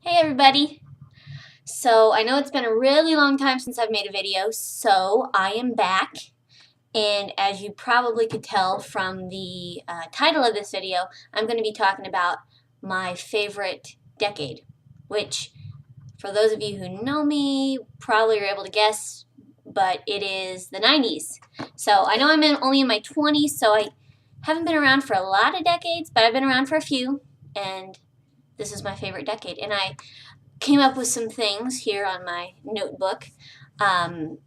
Hey everybody! So I know it's been a really long time since I've made a video, so I am back. And as you probably could tell from the title of this video, I'm going to be talking about my favorite decade, which for those of you who know me probably are able to guess, but it is the 90s. So I know only in my 20s, so I haven't been around for a lot of decades, but I've been around for a few, and this is my favorite decade. And I came up with some things here on my notebook. Um,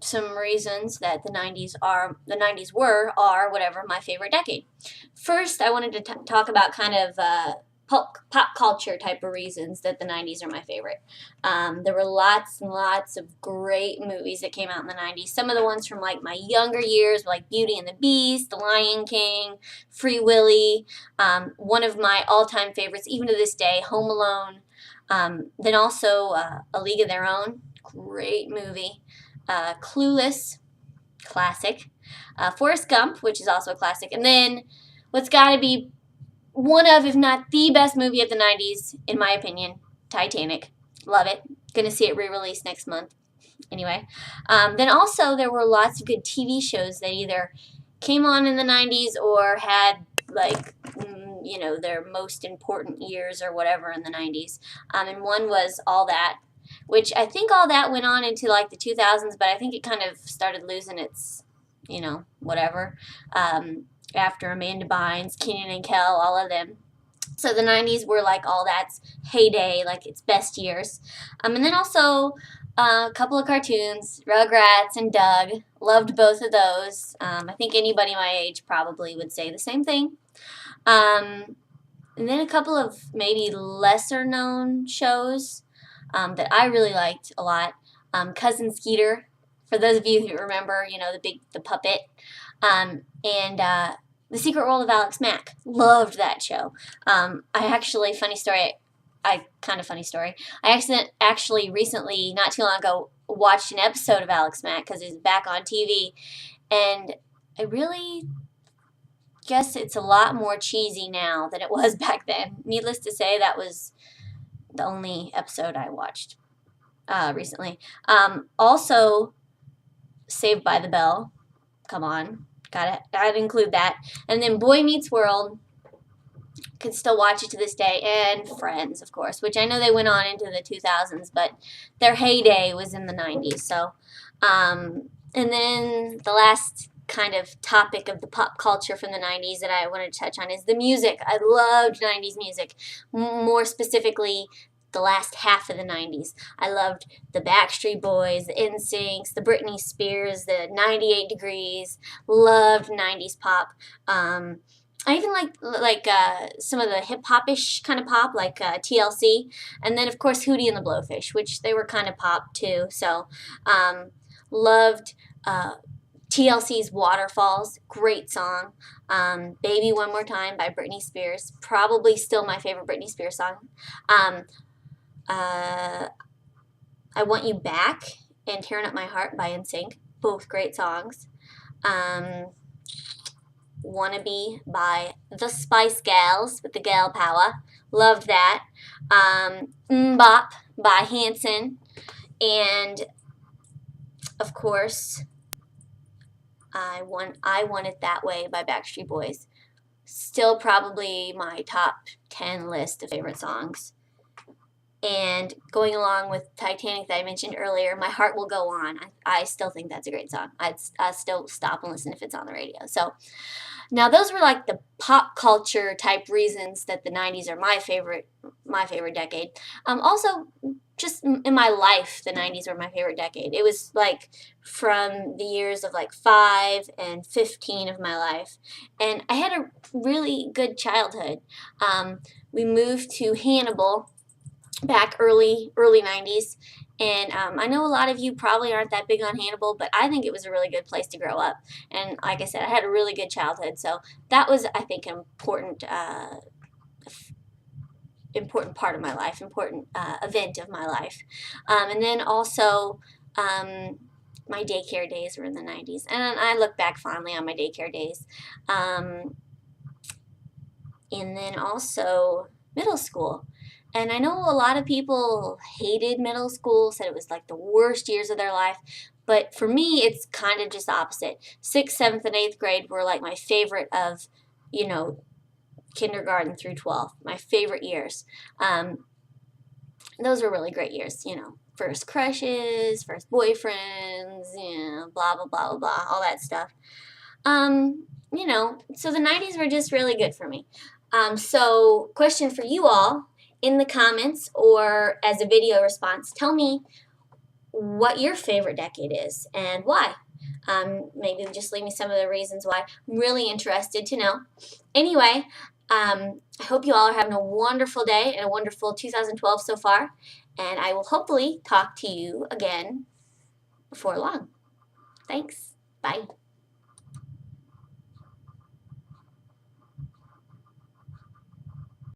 some reasons that the 90s are whatever my favorite decade. First, I wanted to talk about kind of pop culture type of reasons that the 90s are my favorite. There were lots and lots of great movies that came out in the 90s. Some of the ones from like my younger years, like Beauty and the Beast, The Lion King, Free Willy. One of my all-time favorites, even to this day, Home Alone. Then also A League of Their Own, great movie. Clueless, classic. Forrest Gump, which is also a classic. And then what's got to be one of, if not the best movie of the 90s, in my opinion, Titanic. Love it. Gonna see it re-released next month. Anyway. Then also there were lots of good TV shows that either came on in the 90s or had like their most important years or whatever in the 90s. And one was All That, which I think All That went on into like the 2000s, but I think it kind of started losing its, whatever, after Amanda Bynes, Kenan and Kel, all of them. So the 90s were like All That's heyday, like its best years. And then also a couple of cartoons, Rugrats and Doug. Loved both of those. I think anybody my age probably would say the same thing. And then a couple of maybe lesser known shows that I really liked a lot. Cousin Skeeter, for those of you who remember, the puppet. And The Secret World of Alex Mack. Loved that show. I actually, funny story, I actually recently, not too long ago, watched an episode of Alex Mack because he's back on TV. And I really guess it's a lot more cheesy now than it was back then. Needless to say, that was the only episode I watched recently. Also, Saved by the Bell. Come on. Gotta include that. And then Boy Meets World. Could still watch it to this day. And Friends, of course, which I know they went on into the 2000s, but their heyday was in the 90s. So, and then the last kind of topic of the pop culture from the 90s that I wanted to touch on is the music. I loved 90s music. More specifically, the last half of the 90s. I loved the Backstreet Boys, the NSYNC, the Britney Spears, the 98 Degrees. Loved 90s pop. I even like some of the hip-hop-ish kind of pop, like TLC. And then, of course, Hootie and the Blowfish, which they were kind of pop, too. So, loved TLC's Waterfalls. Great song. Baby One More Time by Britney Spears. Probably still my favorite Britney Spears song. I Want You Back and Tearing Up My Heart by NSYNC. Both great songs. Wannabe by the Spice Girls with the girl power. Loved that. Mbop by Hanson. And, of course, I Want It That Way by Backstreet Boys. Still probably my top 10 list of favorite songs. And going along with Titanic that I mentioned earlier, My Heart Will Go On. I still think that's a great song. I'd still stop and listen if it's on the radio. So now those were like the pop culture type reasons that the 90s are my favorite decade. Also, just in my life, the 90s were my favorite decade. It was like from the years of like 5 and 15 of my life. And I had a really good childhood. We moved to Hannibal back early 90s. And I know a lot of you probably aren't that big on Hannibal, but I think it was a really good place to grow up. And like I said, I had a really good childhood. So that was, I think, an important part of my life, important event of my life. And then also, my daycare days were in the 90s. And I look back fondly on my daycare days. And then also, middle school. And I know a lot of people hated middle school, said it was like the worst years of their life. But for me, it's kind of just the opposite. 6th, 7th, and 8th grade were like my favorite of, you know, kindergarten through 12th, my favorite years. Those were really great years, you know. First crushes, first boyfriends, you know, blah, blah, blah, blah, blah, all that stuff. You know, so the 90s were just really good for me. So, question for you all in the comments or as a video response, tell me what your favorite decade is and why. Maybe just leave me some of the reasons why. I'm really interested to know. Anyway, I hope you all are having a wonderful day and a wonderful 2012 so far. And I will hopefully talk to you again before long. Thanks. Bye.